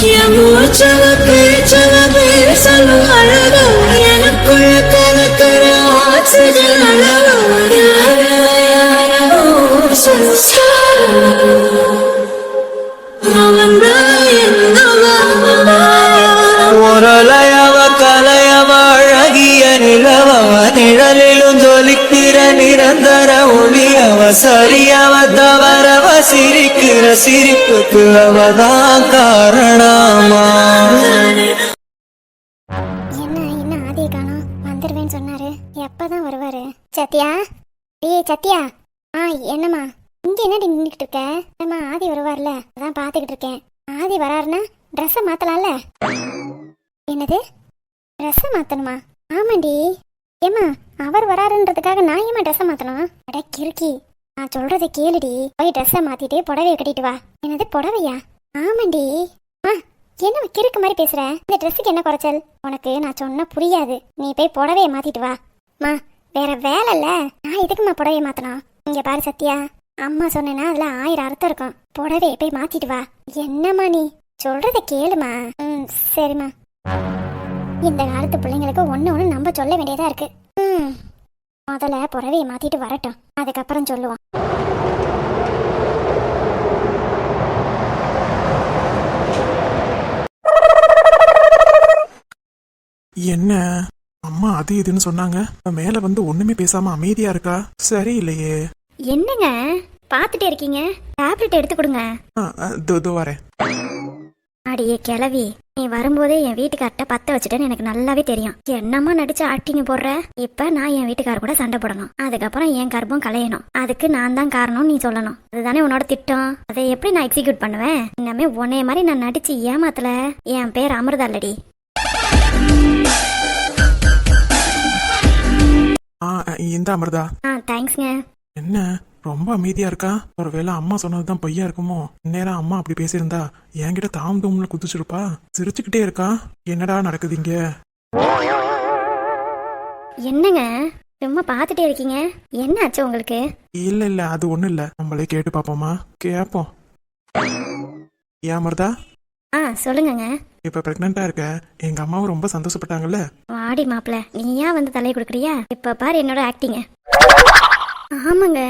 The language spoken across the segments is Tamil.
என் மூச்சவ பேச்சவ பேசலும் அழகு எனக்குள்ள கலக்கிற ஆக்சிஜன் அளவு முரளையவ கலையவ அழகிய நிலவவ நிழலிலும் ஜொலிக்கிற நிரந்தர ஒளியவ சரியவ தவறவ சிரிக்கிற சிரிப்புக்கு அவதான் காரணமா. என்ன ஆதியை காணோம்? வந்துருவேன்னு சொன்னாரு, எப்பதான் வருவாரு? சத்யா, ஏய் சத்யா. என்னம்மா இங்க என்னடி நின்றுக்கிட்டு இருக்க? அம்மா ஆதி வருவார்ல, அதான் பாத்துக்கிட்டு இருக்கேன். ஆதி வராருன்னா ட்ரெஸ்ஸை மாத்தலாம்ல? என்னது, ட்ரெஸ்ஸை மாத்தணுமா? ஆமாண்டி. ஏம்மா அவர் வராருன்றதுக்காக நான் ஏமா ட்ரெஸ்ஸை மாத்தணும்? அட கிறுக்கி, நான் சொல்றதை கேளுடி. போய் ட்ரெஸ்ஸை மாத்திட்டு புடவையை கட்டிட்டு வா. என்னது புடவையா? ஆமாண்டி. என்ன கிறுக்கு மாதிரி பேசுற? இந்த ட்ரெஸ்ஸுக்கு என்ன குறைச்சல்? உனக்கு நான் சொன்னா புரியாது. நீ போய் புடவையை மாத்திட்டு வா. மா வேற வேலை இல்ல, நான் எதுக்குமா புடவையை மாத்தணும்? இங்க பாரு சத்யா, அம்மா சொன்னேன்னா அதுல 1000 அர்த்தம் இருக்கும். புடவையை போய் மாத்திட்டு வா. என்னம்மா நீ சொல்றத கேளுமா. சரிம்மா. இந்த காலத்து பிள்ளைங்களுக்கு ஒண்ணு நம்ம சொல்ல வேண்டியதா இருக்கு. முதல்ல புடவையை மாத்திட்டு வரட்டும், அதுக்கப்புறம் சொல்லுவோம். என்ன அம்மா அது இதுன்னு சொன்னாங்க, மேல வந்து ஒண்ணுமே பேசாம அமைதியா இருக்கா? சரியில்லையே. என்னங்க பாத்துட்டே இருக்கீங்க? டேப்லெட் எடுத்து கொடுங்க. இதோ வரேன். அடியே கிளவி, நீ வரும்போதே என் வீட்டுக்கார்ட்ட பத்த வச்சுட்டேன்னு எனக்கு நல்லாவே தெரியும். என்னம்மா நடிச்சு ஆக்டிங் போடுற? இப்ப நான் என் வீட்டுக்கார கூட சண்டை போடணும், அதுக்கப்புறம் என் கர்ப்பம் களையணும். அதுக்கு நான் தான் காரணம் நீ சொல்லணும். அதுதானே உன்னோட திட்டம். அதை எப்படி நான் எக்ஸிக்யூட் பண்ணுவேன்? இன்னமே உன்னைய மாதிரி நான் நடிச்சு ஏமாத்தல. என் பேர் அமிர்தா இல்லடி. இந்த அமிர்தா. தேங்க்ஸ்ங்க. என்ன ரொம்ப அமைதியா இருக்கா? ஒருவேளை அம்மா சொன்னதுதான் பொய்யா இருக்குமோ? இந்நேரம் அம்மா அப்படி பேசியிருந்தா என்கிட்ட தாம் தூம்ல குதிச்சிருப்பா. சிரிச்சுக்கிட்டே இருக்கா. என்னடா நடக்குது இங்க? என்னங்க சும்மா பாத்துட்டே இருக்கீங்க? என்ன ஆச்சு உங்களுக்கு? இல்ல அது ஒண்ணும் இல்ல, நம்மளே கேட்டு பாப்போமா? கேப்போம். ஏன் அமிர்தா? சொல்லுங்கங்க. இப்ப பிரெக்னண்டா இருக்க, எங்க அம்மாவும் ரொம்ப சந்தோஷப்பட்டாங்கல்ல? வாடி மாப்பிள்ள, நீயா வந்து தலையை கொடுக்குறியா? இப்ப பாரு என்னோட ஆக்டிங்க. ஆமாங்க,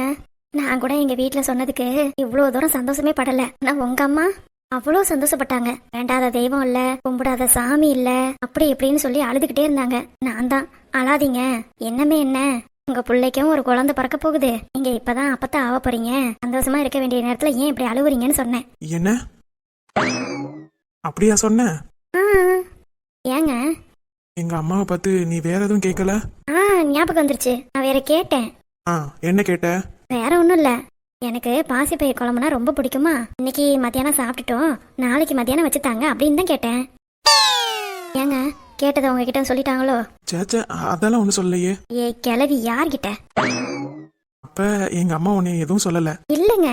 நான் கூட எங்க வீட்டுல சொன்னதுக்கு இவ்வளவு தூரம் சந்தோஷமே படல. நான் உங்க அம்மா அவ்வளோ சந்தோஷப்பட்டாங்க. வேண்டாத தெய்வம் இல்ல, கும்பிடாத சாமி இல்ல, அப்படி இப்படின்னு சொல்லி அழுதுகிட்டே இருந்தாங்க. நான் தான் அழாதீங்க, என்னமே என்ன, உங்க பிள்ளைக்கும் ஒரு குழந்தை பிறக்க போகுது. நீங்க இப்பதான் அப்பத்தான் ஆக போறீங்க. சந்தோஷமா இருக்க வேண்டிய நேரத்துல ஏன் இப்படி அழுவுறீங்கன்னு சொன்னேன். என்ன அப்படியா சொன்ன? ஏங்க எங்க அம்மாவை பார்த்து நீ வேற எதுவும் கேட்கல? ஞாபகம் வந்துருச்சு, நான் வேற கேட்டேன். என்ன கேட்ட? வேற ஒண்ணும் இல்ல, எனக்கு பாசிப்பயிர் குழம்புனா ரொம்ப பிடிக்குமா. இன்னைக்கு மத்தியானம் சாப்பிட்டுட்டோம், நாளைக்கு மத்தியானம் வச்சுட்டாங்க அப்படின்னு தான் கேட்டேன். ஏங்க கேட்டதை உங்ககிட்ட சொல்லிட்டாங்களோ? சேச்சே, அதெல்லாம் ஒண்ணு சொல்லலையே. கிளவி யார்கிட்ட? அப்ப எங்க அம்மா உன்னை எதுவும் சொல்லல? இல்லங்க.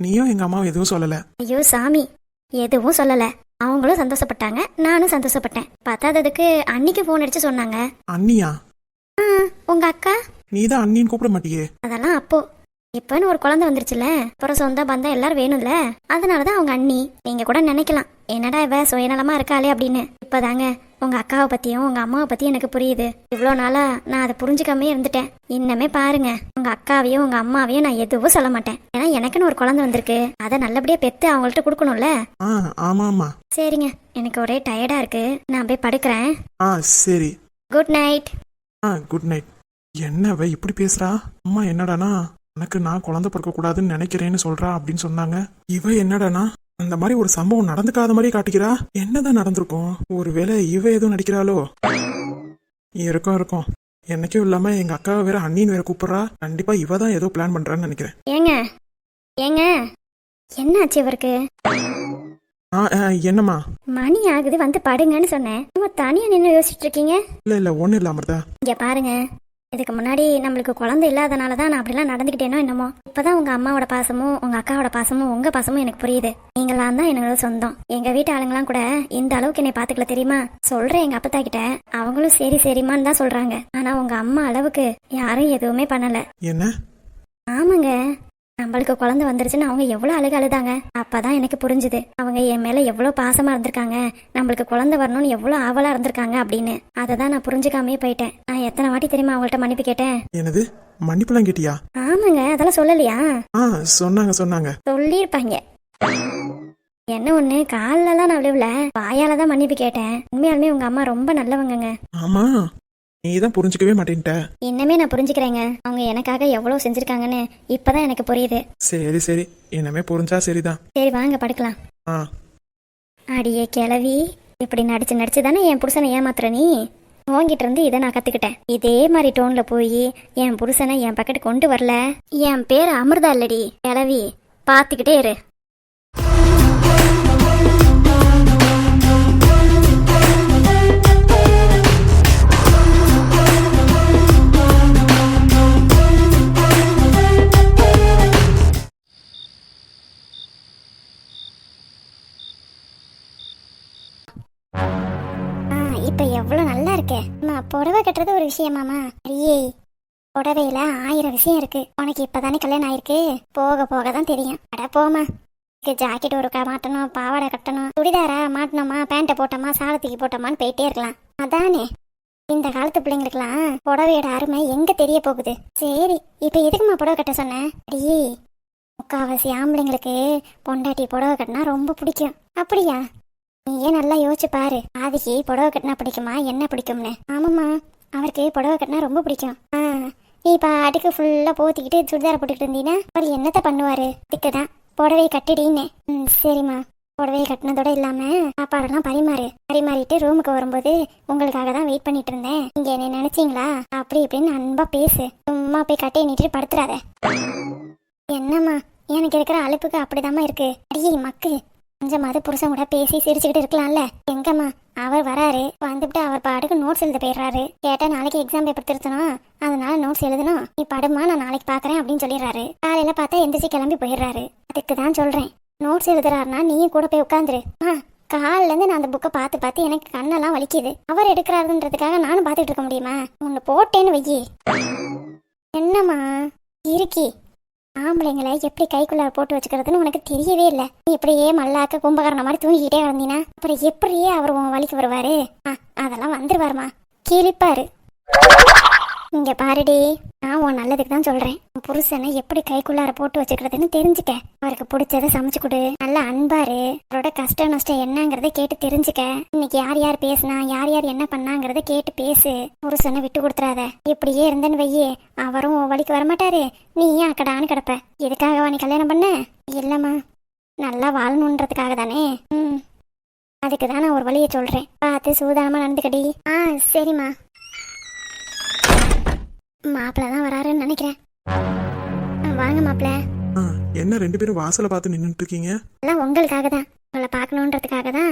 நீயும் எங்க அம்மாவும் எதுவும் சொல்லல? ஐயோ சாமி, எதுவும் சொல்லல. அவங்களும் சந்தோஷப்பட்டாங்க, நானும் சந்தோஷப்பட்டேன். பத்தாததுக்கு அன்னைக்கு போன் அடிச்சு சொன்னாங்க. அண்ணியா? உங்க அக்கா. நீதான் அண்ணின்னு கூப்பிட மாட்டியே? அதெல்லாம் அப்போ, இப்பன்னு ஒரு குழந்தை வந்துருச்சுல, அப்புறம் சொந்த பந்தம் எல்லாரும் வேணும்ல, அதனாலதான் அவங்க அண்ணி. நீங்க கூட நினைக்கலாம் என்னடா இவ சுயநலமா இருக்காளே அப்படின்னு. இப்பதாங்க உங்க அக்காவை பத்தியும் உங்க அம்மாவை பத்தியும் எனக்கு புரியுது. இவ்வளோ நாளா நான் அதை புரிஞ்சுக்காமே இருந்துட்டேன். இன்னமே பாருங்க, உங்க அக்காவையும் உங்க அம்மாவையும் நான் எதுவும் சொல்ல மாட்டேன். ஏன்னா எனக்குன்னு ஒரு குழந்தை வந்திருக்கு, அதை நல்லபடியா பெத்து அவங்கள்ட்ட கொடுக்கணும்ல. ஆமா. சரிங்க, எனக்கு ஒரே டயர்டா இருக்கு, நான் போய் படுக்கிறேன். சரி, குட் நைட். Good night. என்னவ இப்படி பேசுறா? அம்மா என்னடானா எனக்கு நான் குழந்தை பிறக்க கூடாதுன்னு நினைக்கிறேன்னு சொல்றா அப்படின்னு சொன்னாங்க. இவ என்னடானா அந்த மாதிரி ஒரு சம்பவம் நடந்துக்காத மாதிரி காட்டிக்கிறா. என்னதான் நடந்திருக்கும்? ஒருவேளை இவ எதுவும் நடிக்கிறாளோ? இருக்கும். என்னைக்கும் இல்லாம எங்க அக்காவை வேற அண்ணின்னு வேற கூப்பிடுறா. கண்டிப்பா இவ தான் ஏதோ பிளான் பண்றான்னு நினைக்கிறேன். ஏங்க என்ன ஆச்சு இவருக்கு? என்னம்மா? மணி ஆகுது, வந்து படுங்கன்னு சொன்னேன். தனியா நின்று யோசிச்சுட்டு இருக்கீங்க? இல்ல ஒண்ணு இல்ல அமிர்தா. இங்க பாருங்க, இதுக்கு முன்னாடி நம்மளுக்கு குழந்தை இல்லாதனாலதான் நான் அப்படிலாம் நடந்துக்கிட்டேனோ என்னமோ. இப்பதான் உங்க அம்மாவோட பாசமும் உங்க அக்காவோட பாசமும் உங்க பாசமும் எனக்கு புரியுது. நீங்களாம் தான் என்னோட சொந்தம். எங்க வீட்டு ஆளுங்களாம் கூட இந்த அளவுக்கு என்னை பாத்துக்கல தெரியுமா? சொல்றேன் எங்க அப்பத்தா கிட்ட, அவங்களும் சரி சரிமான்னு தான் சொல்றாங்க. ஆனா உங்க அம்மா அளவுக்கு யாரும் எதுவுமே பண்ணல. என்ன? ஆமாங்க, நம்மளுக்கு குழந்தை வந்துருச்சுன்னு அவங்க எவ்வளவு அழுதாங்க. அப்பதான் எனக்கு புரிஞ்சுது அவங்க என் மேல எவ்வளவு பாசமா இருந்திருக்காங்க, நம்மளுக்கு குழந்தை வரணும்னு எவ்வளவு ஆவலா இருந்திருக்காங்க அப்படின்னு. அதை தான் நான் புரிஞ்சுக்காமே போயிட்டேன். நான் எத்தனை வாட்டி தெரியுமா அவங்கள்ட்ட மன்னிப்பு கேட்டேன். என்னது, மன்னிப்புலாம் கேட்டியா? ஆமாங்க, அதெல்லாம் சொல்லலையா? சொன்னாங்க சொல்லியிருப்பாங்க. என்ன ஒண்ணு, கால்லலாம் நான் விழுவல, வாயால தான் மன்னிப்பு கேட்டேன். உண்மையாலுமே உங்க அம்மா ரொம்ப நல்லவங்கங்க. ஆமா, நீ தான் புரிஞ்சுக்கவே மாட்டேன்ட்ட. இன்னமே நான் புரிஞ்சுக்கிறேங்க. அவங்க எனக்காக எவ்வளவு செஞ்சிருக்காங்கன்னு இப்பதான் எனக்கு புரியுது. சரி, இன்னமே புரிஞ்சா சரிதான். சரி வாங்க படுக்கலாம். அடியே கிளவி, இப்படி நடிச்சு தானே என் புருஷனை ஏமாத்துற நீ. உங்ககிட்ட இருந்து இதை நான் கத்துக்கிட்டேன். இதே மாதிரி டோன்ல போய் என் புருஷனை என் பக்கத்து கொண்டு வரல, என் பேர் அமிர்தா இல்லடி கிளவி. பாத்துக்கிட்டே இரு. இப்ப எவ்வளவு நல்லா இருக்கு. நான் புடவை கட்டுறது ஒரு விஷயமாமா? அடியே, புடவையில 1000 விஷயம் இருக்கு. உனக்கு இப்பதானே கல்யாணம் ஆயிருக்கு, போக போக தான் தெரியும். அட போமா. ஜாக்கெட் ஒரு மாட்டணும், பாவாடை கட்டணும், சுடிதாரா மாட்டணுமா, பேண்ட்டை போட்டோமா, சாதத்துக்கு போட்டோமான்னு போயிட்டே இருக்கலாம். அதானே இந்த காலத்து பிள்ளைங்களுக்குலாம் புடவையோட அருமை எங்க தெரிய போகுது. சரி, இப்ப எதுக்குமா புடவை கட்ட சொன்ன? அடியே, முக்காவாசி ஆம்பளைங்களுக்கு பொண்டாட்டி புடவை கட்டினா ரொம்ப பிடிக்கும். அப்படியா? நீயே நல்லா யோசிச்சு பாரு. ஆதிக்கு புடவை கட்டினா பிடிக்குமா, என்ன பிடிக்கும்னு? ஆமாம்மா, அவருக்கு புடவை கட்டினா ரொம்ப பிடிக்கும். நீ இப்போ அடுக்கு ஃபுல்லாக போத்திக்கிட்டு சுடிதாரை போட்டுக்கிட்டு இருந்தீங்கன்னா அவர் என்னத்த பண்ணுவாரு? அதுக்குதான் புடவையை கட்டிடின்னு. சரிம்மா, புடவையை கட்டினதோட இல்லாமல் சாப்பாடெல்லாம் பரிமாறிட்டு ரூமுக்கு வரும்போது உங்களுக்காக தான் வெயிட் பண்ணிட்டு இருந்தேன். நீங்க என்ன நினைச்சீங்களா? அப்படி இப்படின்னு அன்பா பேசு. சும்மா போய் கட்டையை நீட்டிட்டு படுத்துறாத. என்னம்மா, எனக்கு இருக்கிற அலுப்புக்கு அப்படிதாம்மா இருக்கு. அடியே மக்கு, கொஞ்சமாவது புருஷன் கூட பேசி சிரிச்சுக்கிட்டு இருக்கலாம்ல. எங்கம்மா, அவர் வராரு, வந்துட்டு அவர் பாட்டுக்கு நோட்ஸ் எழுத போயிடுறாரு. கேட்டா நாளைக்கு எக்ஸாம் பேப்பர் திருத்தணும், அதனால நோட்ஸ் எழுதணும், நீ படுமா, நான் நாளைக்கு பாக்குறேன் அப்படின்னு சொல்லிடுறாரு. காலையில பார்த்தா எந்திரிச்சு கிளம்பி போயிடுறாரு. அதுக்கு தான் சொல்றேன், நோட்ஸ் எழுதுறாருன்னா நீயும் கூட போய் உட்காந்துரு. காலில இருந்து நான் அந்த புக்கை பார்த்து எனக்கு கண்ணெல்லாம் வலிக்குது. அவர் எடுக்கிறாருன்றதுக்காக நானும் பார்த்துட்டு இருக்க முடியுமா? ஒன்னு போட்டேன்னு வையி. என்னம்மா இருக்கி, ஆம்பளைங்களை எப்படி கைக்குள்ள போட்டு வச்சுக்கிறதுன்னு உனக்கு தெரியவே இல்லை. நீ இப்படியே மல்லாக்க கும்பகரண மாதிரி தூங்கிக்கிட்டே வந்தீங்கன்னா அப்புறம் எப்படியே அவர் உன் வலிக்கு வருவாரு? அதெல்லாம் வந்துருவாருமா, கிழிப்பாரு. இங்க பாருடி, நான் உன் நல்லதுக்கு தான் சொல்றேன். உன் புருஷனை எப்படி கைக்குள்ளார போட்டு வச்சுக்கிறதுன்னு தெரிஞ்சுக்க. அவருக்கு பிடிச்சதை சமைச்சு கொடு, நல்லா அன்பாரு. அவரோட கஷ்ட நஷ்டம் என்னங்கறத கேட்டு தெரிஞ்சுக்க. இன்னைக்கு யார் பேசுனா, யார் என்ன பண்ணாங்கிறத கேட்டு பேசு. புருஷனை விட்டு கொடுத்துறாத. இப்படியே இருந்தேன்னு வையே, அவரும் உன் வழிக்கு வரமாட்டாரு, நீ ஏன் அக்கடான்னு கிடப்ப. எதுக்காகவா நீ கல்யாணம் பண்ண? இல்லம்மா, நல்லா வாழணுன்றதுக்காக தானே. அதுக்கு தான் நான் ஒரு வழியை சொல்றேன், பார்த்து சூதானமா நடந்துக்கடி. சரிம்மா. மாப்பிள்ள தான் வராருன்னு நினைக்கிறேன். வாங்க மாப்பிள்ள. என்ன ரெண்டு பேரும் வாசலை பார்த்து நின்னுட்டு இருக்கீங்க? எல்லாம் உங்களுக்காக தான், உங்களை பார்க்கணுன்றதுக்காக தான்.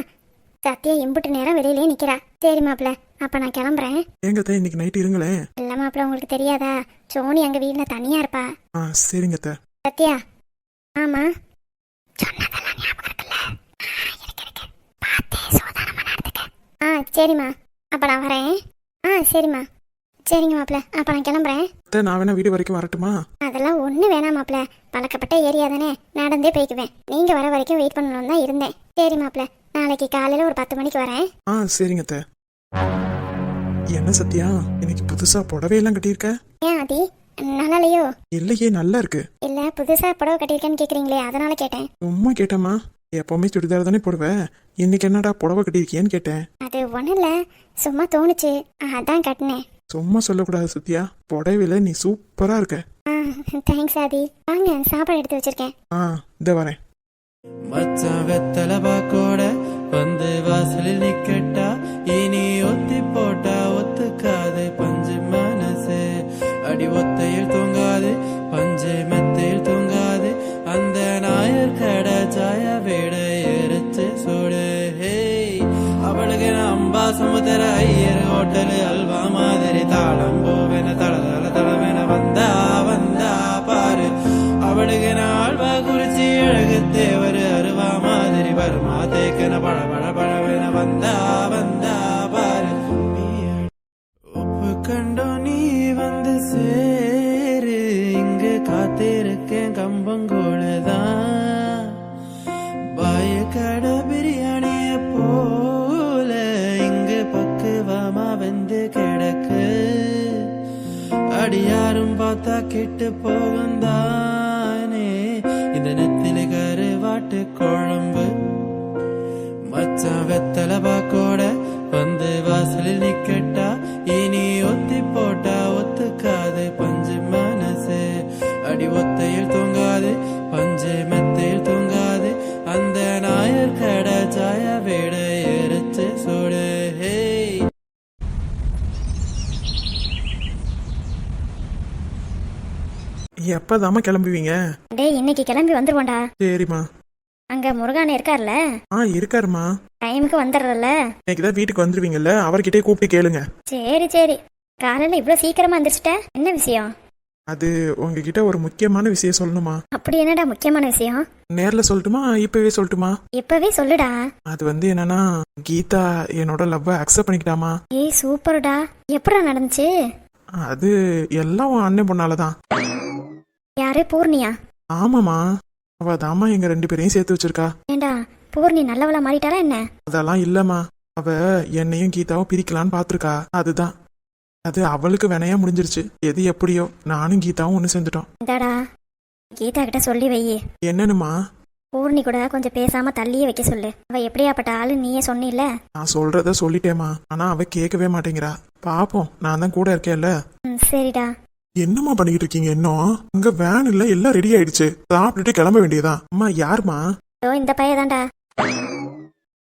சத்தியா எம்புட்டு நேரம் வெளியிலே நிக்கிறா. சரி மாப்பிள்ள, அப்ப நான் கிளம்புறேன். எங்க இன்னைக்கு நைட் இருங்களேன். இல்ல மாப்பிள்ள, உங்களுக்கு தெரியாதா, சோனி எங்க வீட்டுல தனியா இருப்பா. சரிங்க சத்தியா. ஆமா, சொன்னதெல்லாம் ஞாபகம் இருக்குல்ல? பார்த்தே சோதானமா நடந்துக்க. சரிம்மா, அப்ப நான் வரேன். சரிம்மா. சரிங்க மாப்பிள்ள, அப்ப நான் கிளம்புறேன். நான் வேணா வீடு வரைக்கும் வரட்டுமா? அதெல்லாம் ஒண்ணு வேணாம் மாப்பிள்ள, பழக்கப்பட்ட ஏரியா தானே, நடந்தே போய்க்குவேன். நீங்க வர வரைக்கும் வெயிட் பண்ணணும் தான் இருந்தேன். சரி மாப்பிள்ள, நாளைக்கு காலையில ஒரு 10 மணிக்கு வரேன். சரிங்க. என்ன சத்யா, இன்னைக்கு புதுசா புடவையெல்லாம் கட்டியிருக்க? ஏன் ஆதி, நல்லா இல்லையோ? இல்லையே, நல்லா இருக்கு. இல்ல, புதுசா புடவை கட்டியிருக்கேன்னு கேக்குறீங்களே, அதனால கேட்டேன். உம்மா கேட்டேம்மா, எப்பவுமே சுடிதார் தானே போடுவேன், இன்னைக்கு என்னடா புடவை கட்டியிருக்கியன்னு கேட்டேன். அது ஒண்ணு இல்ல, சும்மா தோணுச்சு, அதான் கட்டினேன். சும்மா சொல்லக்கூடாது சத்யா, புடவையில நீ சூப்பரா இருக்க. தேங்க்ஸ் ஆதி. வாங்க, சாப்பாடு எடுத்து வச்சிருக்கேன். இத வரேன். மச்சான் வெத்தலை பாக்கோட வந்து வாசலில் நிக்கட்டா, இனி ஒத்தி போட்டா ஒத்துக்காது பஞ்சு மனசு. அடி ஒத்தையில் தூங்காது, பஞ்சு மெத்தையில் தூங்காது, அந்த நாயர் கடை சாய வீட எரிச்சு சூடு. அவளுக்கு அம்பா சமுத்திர ஐயர் ஹோட்டலு அல்வா மாதிரி தாளம் போவேன தளவேன வந்தா பாரு. அவளுக்கு ஆழ்வா குறிச்சி அழகு தேவரு அருவா மாதிரி வருமா தேக்கன பழவேன வந்தா பாரு. உப்பு கண்டோ நீ வந்து சேரு, இங்கு காத்திருக்கேன் கம்ப கம்பங்கூழுதான் பாய கடை பிரியாணிய போல இங்கு பக்குவமா வந்து கிடக்கு அடி யாரும் பார்த்தா கெட்டு போகுந்தானே இந்த நெத்தில கருவாட்டு குழம்பு மச்சான் வெத்தலை பாக்கோட வந்து வாசலில் நிக்கட்டா இனி ஒத்தி போட்டா ஒத்துக்காது பஞ்சு மனசு அடி ஒத்தையில் தூங்காது பஞ்சு மெத்தையில் தூங்காது அந்த நாயர் கடை சாய விட எரிச்சு சுடு ஹே எப்பதாம்மா கிளம்புவீங்க? டேய் இன்னைக்கு கிளம்பி வந்துருவோண்டா. சரிம்மா. அங்க முருகானே இருக்கார்ல? இருக்காருமா. டைமுக்கு வந்துடுறல. இன்னைக்குதான் வீட்டுக்கு வந்துருவீங்கல்ல, அவர்கிட்டே கூப்பிட்டு கேளுங்க. சரி சரி. காலையில இவ்வளவு சீக்கிரமா வந்துருச்சிட்ட, என்ன விஷயம்? அது உங்ககிட்ட ஒரு முக்கியமான விஷயம் சொல்லணுமா. அப்படி என்னடா முக்கியமான விஷயம்? நேர்ல சொல்லட்டுமா இப்பவே சொல்லட்டுமா? இப்பவே சொல்லுடா. அது என்னன்னா, கீதா என்னோட லவ் அக்செப்ட் பண்ணிக்கிட்டாமா. ஏய் சூப்பர்டா. எப்படா நடந்துச்சு? அது எல்லாம் உன் அண்ணன் பொண்ணாலதான். யாரு, பூர்ணியா? ஆமாமா, அவ தாமா எங்க 2 பேரையும் சேர்த்து வச்சிருக்கா. ஏண்டா பூர்ணி நல்லவளா மாறிட்டாளா என்ன? அதெல்லாம் இல்லம்மா, அவ என்னையும் கீதாவும் பிரிக்கலான்னு பாத்துருக்கா. அதுதான், அது அவளுக்கு வினையா முடிஞ்சிருச்சு. எது எப்படியோ நானும் கீதாவும் ஒண்ணு சேர்ந்துட்டோம். இந்தாடா கீதா கிட்ட சொல்லி வை. என்னன்னுமா? பூர்ணி கூட கொஞ்சம் பேசாம தள்ளியே வைக்க சொல்லு. அவ எப்படியாப்பட்ட ஆளு நீயே சொன்னில. நான் சொல்றத சொல்லிட்டேமா, ஆனா அவ கேட்கவே மாட்டேங்கிறா. பாப்போம், நான் தான் கூட இருக்கேன்ல. சரிடா. என்னம்மா பண்ணிட்டு இருக்கீங்க? இன்னும் அங்க வேன் இல்ல, எல்லாம் ரெடி ஆயிடுச்சு. சாப்பிட்டுட்டு கிளம்ப வேண்டியதான். அம்மா யாருமா? இந்த பையதான்டா.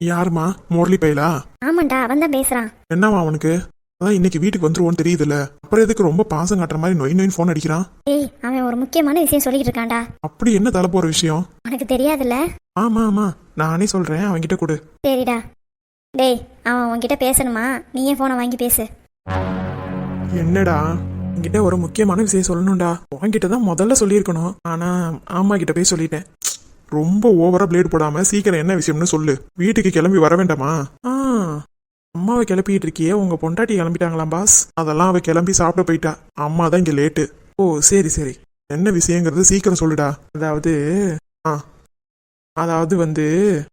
யாருமா? முரளி பையலா? ஆமாண்டா, அவன் தான் பேசுறான். என்னவா அவனுக்கு? அதான் இன்னைக்கு வீட்டுக்கு வந்துருவோன்னு தெரியுதுல்ல, அப்புறம் எதுக்கு ரொம்ப பாசம் காட்டுற மாதிரி நொய் நொயின் போன் அடிக்கிறான்? ஏய் அவன் ஒரு முக்கியமான விஷயம் சொல்லிட்டு இருக்கான்டா. அப்படி என்ன தலை போற விஷயம்? உனக்கு தெரியாதுல்ல? ஆமா ஆமா, நானே சொல்றேன், அவன்கிட்ட கொடு. சரிடா. டேய் அவன் உன்கிட்ட பேசணுமா, நீயே போனை வாங்கி பேசு. என்னடா? என்கிட்ட ஒரு முக்கியமான விஷயம் சொல்லணும்டா. உன்கிட்ட தான் முதல்ல சொல்லியிருக்கணும், ஆனா அம்மா கிட்ட போய் சொல்லிட்டேன். ரொம்ப ஓவரா பிளேட் போடாம சீக்கிரம் என்ன விஷயம்னு சொல்லு. வீட்டுக்கு கிளம்பி வர வேண்டாமா? அம்மாவை கிளப்பிட்டு இருக்கியே, உங்க பொண்டாட்டி கிளம்பிட்டாங்களாம் பாஸ். அதெல்லாம் அவ கிளம்பி சாப்பிட போயிட்டா. அம்மா தான் இங்க லேட்டு. ஓ சரி சரி, என்ன விஷயங்கிறது சீக்கிரம் சொல்லுடா. அதாவது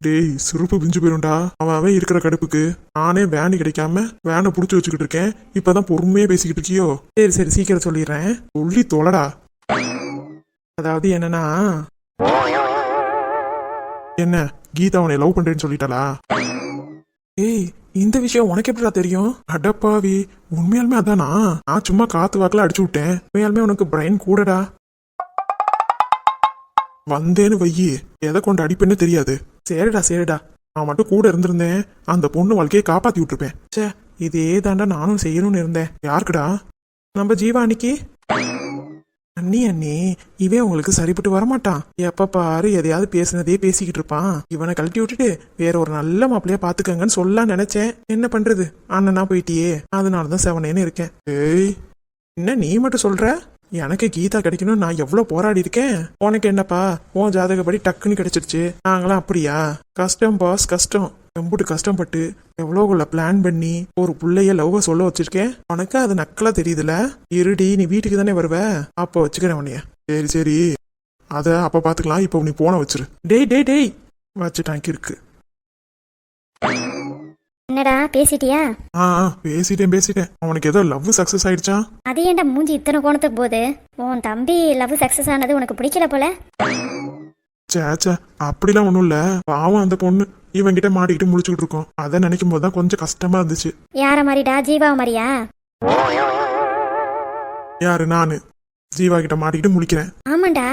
டேய் சுருப்பு பிஞ்சு போயிரும்டா. அவன் இருக்கிற கடுப்புக்கு நானே வேன் கிடைக்காம வேனை புடிச்சு வச்சுக்கிட்டு இருக்கேன். இப்பதான் பொறுமையா பேசிக்கிட்டு இருக்கியோ? சரி சரி சீக்கிரம் சொல்லிடுறேன், சொல்லி தொலைடா. அதாவது என்னன்னா, என்ன கீதா உன்னை லவ் பண்றேன்னு சொல்லிட்டாளா? ஏய் இந்த விஷயம் உனக்கு எப்படிடா தெரியும்? அடப்பாவி, உண்மையாலுமே அதானா? நான் சும்மா காத்து வாக்குல அடிச்சு விட்டேன். உண்மையாலுமே உனக்கு பிரைன் கூடடா. வந்தேன்னு வையி, எதை கொண்டு அடிப்பேன்னு தெரியாது. சரிடா சரிடா, நான் மட்டும் கூட இருந்திருந்தேன், அந்த பொண்ணு வாழ்க்கையை காப்பாத்தி விட்டுருப்பேன். சே, இதே தாண்டா நானும் செய்யணும்னு இருந்தேன். யாருக்குடா? நம்ம ஜீவானிக்கு. அண்ணி இவன் உங்களுக்கு சரிப்பட்டு வரமாட்டான். எப்ப பாரு எதையாவது பேசுனதே பேசிக்கிட்டு இருப்பான். இவனை கழட்டி விட்டுட்டு வேற ஒரு நல்ல மாப்பிள்ளையா பாத்துக்கங்கன்னு சொல்லலாம் நினைச்சேன். என்ன பண்றது, அண்ணனா போயிட்டியே, அதனாலதான் செவனேன்னு இருக்கேன். ஏய் என்ன நீ மட்டும் சொல்ற? எனக்கு கீதா கிடைக்கணும், நான் எவ்வளவு போராடி இருக்கேன். உனக்கு என்னப்பா, உன் ஜாதகப்படி டக்குன்னு கிடைச்சிருச்சு. நாங்களாம் அப்படியா? கஷ்டம் பாஸ் கஷ்டம். எம்புட்டு கஷ்டப்பட்டு எவ்வளோக்குள்ள பிளான் பண்ணி ஒரு பிள்ளைய லவ்வ சொல்ல வச்சிருக்கேன். உனக்கு அது நக்கலா தெரியுதுல. இருடி, நீ வீட்டுக்கு தானே வருவ, அப்ப வச்சுக்கிறேன் உன்னைய. சரி சரி, அத அப்ப பாத்துக்கலாம். இப்ப நீ போன வச்சிரு. டேய் டேய் டேய், வச்சுட்டான் இருக்கு. என்னடா பேசிட்டியா? பேசிட்டேன். அவனுக்கு ஏதோ லவ் சக்சஸ் ஆயிடுச்சா? அது ஏன்டா மூஞ்சி இத்தனை கோணத்துக்கு போகுது? உன் தம்பி லவ் சக்சஸ் ஆனது உனக்கு பிடிக்கல போல. சேச்சா, அப்படிலாம் ஒண்ணும் இல்ல. பாவம் அந்த பொண்ணு இவன்கிட்ட மாட்டிக்கிட்டு முடிச்சுக்கிட்டு இருக்கோம். அதை நினைக்கும் போதுதான் கொஞ்சம் கஷ்டமா இருந்துச்சு. யார மாதிரிடா? ஜீவா மாதிரியா? யாரு? நானு ஜீவா கிட்ட மாட்டிக்கிட்டு முழிக்கிறேன். ஆமாண்டா,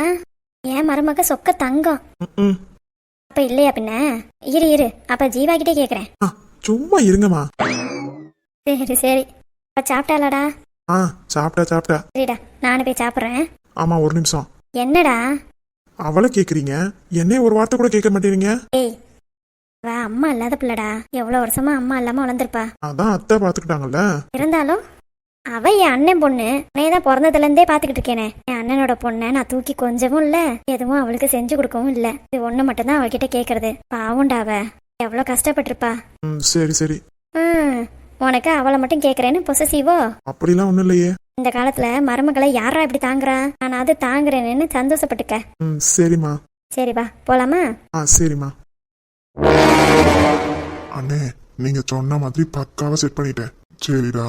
என் மருமக சொக்க தங்கம். அப்ப இல்லையா பின்ன? இரு அப்ப ஜீவா கிட்டே கேக்குறேன். சும்மா இருங்கம்மா. சரி சரி, அப்ப சாப்பிட்டாளாடா? சாப்பிட்டா. சரிடா, நானு போய் சாப்பிடுறேன். ஆமா ஒரு நிமிஷம். என்னடா? அவளை கேக்குறீங்க, என்ன ஒரு வார்த்தை கூட கேட்க மாட்டேறீங்க? ஏய் அம்மா இல்லாத பிள்ளடா, எவ்வளவு வருஷமா அம்மா இல்லாம வளர்ந்துருப்பா. அதான் அத்தை பாத்துக்கிட்டாங்கல்ல. இருந்தாலும் அவ என் அண்ணன் பொண்ணு. நான் பிறந்ததுல இருந்தே பாத்துக்கிட்டு இருக்கேனே. என் அண்ணனோட பொண்ணை நான் தூக்கி கொஞ்சவும் இல்ல, எதுவும் அவளுக்கு செஞ்சு கொடுக்கவும் இல்ல. இது ஒண்ணு மட்டும் தான் அவகிட்ட கேக்குறது. பாவுண்டா, அவ எவ்வளவு கஷ்டப்பட்டிருப்பா. சரி சரி. உனக்கு அவளை மட்டும் கேக்குறேன்னு பொசசிவோ? அப்படிலாம் ஒண்ணும் இல்லையே. இந்த காலத்துல மருமகளை யாரா இப்படி தாங்குறா? நான் அது தாங்குறேன்னு சந்தோஷப்பட்டுக்க. சரிம்மா. சரி வா போலாமா? சரிம்மா. அண்ணே நீங்க சொன்ன மாதிரி பக்காவா செட் பண்ணிட்டேன். சரிடா.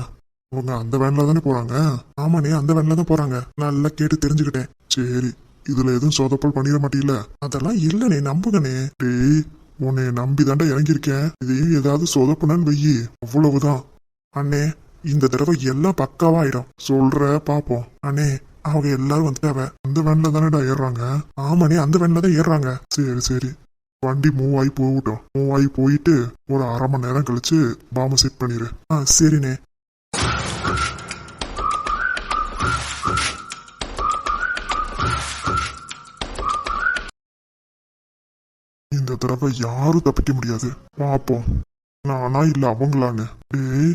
அவங்க அந்த வேன்ல தானே போறாங்க? ஆமாண்ணே அந்த வேன்ல தான் போறாங்க. நல்லா கேட்டு தெரிஞ்சுக்கிட்டேன். சரி இதுல எதுவும் சொதப்பல் பண்ணிட மாட்டீல? அதெல்லாம் இல்லனே, நம்புகனே. டேய் உன்னை நம்பி தாண்டா இறங்கியிருக்கேன். இதையும் ஏதாவது சொதப்புனன்னு வெயி, அவ்வளவுதான். அண்ணே இந்த தடவை எல்லாம் பக்காவா ஆயிடும். சொல்ற பாப்போம். அண்ணே அவங்க எல்லாரும் வந்துட்டாவ. அந்த வேன்ல தானேடா ஏறுறாங்க? ஆமாண்ணே அந்த வேன்ல தான் ஏறுறாங்க. சரி சரி வண்டி மூவ் ஆகி போகட்டும். மூவ் ஆகி போயிட்டு ஒரு 1/2 மணி நேரம் கழிச்சு பாம்பை செட் பண்ணிடு. சரிண்ணே. இந்த தடவை யாரும் தப்பிக்க முடியாது. பாப்போம் நானா இல்ல அவங்களான்னு. டேய்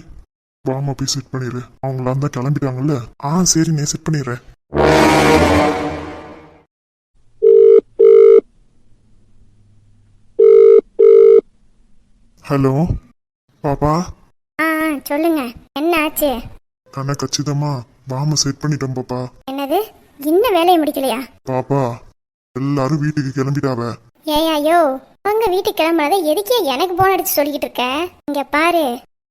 பாம்பை போய் செட் பண்ணிடு. அவங்களா இருந்தா கிளம்பிட்டாங்கல்ல? சரிண்ணே செட் பண்ணிடுறேன். ஹலோ பாப்பா. சொல்லுங்க, என்ன ஆச்சு? கண்ணா கச்சிதமா பாம்பை செட் பண்ணிட்டோம் பாப்பா. என்னது, இன்னும் வேலையை முடிக்கலையா? பாப்பா எல்லாரும் வீட்டுக்கு கிளம்பிட்டாவ. ஏய்யோ, உங்க வீட்டுக்கு கிளம்புறத எதுக்கே எனக்கு போன் அடிச்சு சொல்லிக்கிட்டு இருக்க? இங்க பாரு,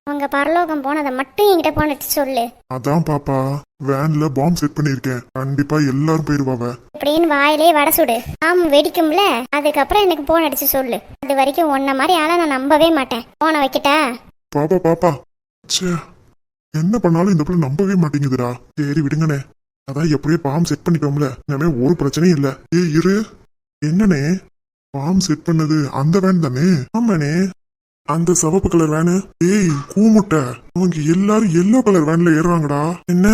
உங்க பரலோகம் போனதை மட்டும் என்கிட்ட போன் அடிச்சு சொல்லு. அதான் பாப்பா வேன்ல பாம்பு செட் பண்ணிருக்கேன். கண்டிப்பா எல்லாரும் போயிருவாவ. அப்படின்னு வாயிலே வடை சுடு. வெடிக்கும்ல, அதுக்கப்புறம் எனக்கு போன் அடிச்சு சொல்லு. அது வரைக்கும் உன்ன மாதிரி ஆளா நான் நம்பவே மாட்டேன். போனை வைக்கிட்டா? பாப்பா பாப்பா ச்சே என்ன பண்ணாலும் இந்த பிள்ளை நம்பவே மாட்டேங்குதுடா. சரி விடுங்கண்ணே, அதான் எப்படியே பாம்பு செட் பண்ணிட்டோம்ல, இனிமே ஒரு பிரச்சனையும் இல்ல. இரு என்னண்ணே பாம்பு செட் பண்ணது அந்த வேன் தானே? ஆமாண்ணே அந்த சிவப்பு கலர் வேனு. கூமுட்டை அவங்க எல்லாரும் எல்லோ கலர் வேன்ல ஏறுறாங்கடா. என்ன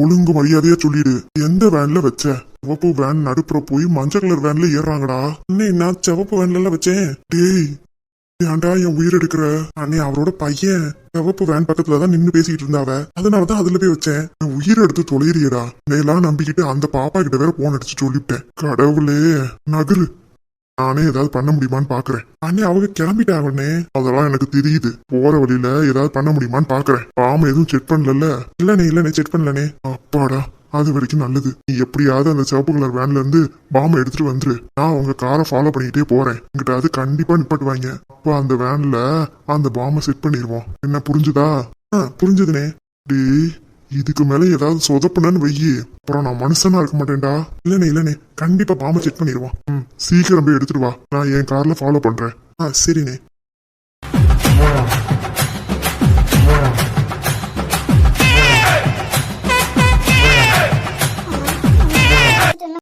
ஒழுங்கு மரியாதையா சொல்லிடு. எந்த வேன்ல வச்ச? சிவப்பு வேன் நடுப்புற போய் மஞ்சள் கலர் வேன்ல ஏறுறாங்கடா. அண்ணே நான் சிவப்பு வேன்ல எல்லாம் வச்சேன். ஏன்டா என் உயிர் எடுக்கிற? அண்ணே அவரோட பையன் சிவப்பு வேன் பக்கத்துலதான் நின்னு பேசிக்கிட்டு இருந்தாவ, அதனாலதான் அதுல போய் வச்சேன். என் உயிரை எடுத்து தொலைறியடா. நேலாம் நம்பிக்கிட்டு அந்த பாப்பா கிட்ட வேற போன் அடிச்சு சொல்லிவிட்டேன். கடவுளே நகரு. நானே ஏதாவது பண்ண முடியுமான்னு பாக்குறேன். அண்ணே அவங்க கிளம்பிட்டாங்கண்ணே. அதெல்லாம் எனக்கு தெரியுது. போற வழியில ஏதாவது பண்ண முடியுமான்னு பாக்குறேன். பாம்பு எதுவும் செக் பண்ணல? இல்லனே செக் பண்ணலனே. அப்பாடா அது வரைக்கும் நல்லது. நீ எப்படியாவது அந்த சிவப்பு கலர் வேன்ல இருந்து பாம்பை எடுத்துட்டு வந்துரு. நான் உங்க காரை ஃபாலோ பண்ணிக்கிட்டே போறேன். என்கிட்ட அது கண்டிப்பா நிப்பாட்டுவாங்க. அப்ப அந்த வேன்ல அந்த பாம்பை செட் பண்ணிடுவோம். என்ன புரிஞ்சுதா? புரிஞ்சுதுனே. இதுக்கு மேல ஏதாவது சொதப்புனன்னு வெய்யி, அப்புறம் நான் மனுஷனா இருக்க மாட்டேன்டா. இல்லனே கண்டிப்பா பாம்பை செட் பண்ணிடுவோம். சீக்கிரம் போய் எடுத்துட்டு வா. நான் என் கார்ல ஃபாலோ பண்றேன். சரிண்ணே.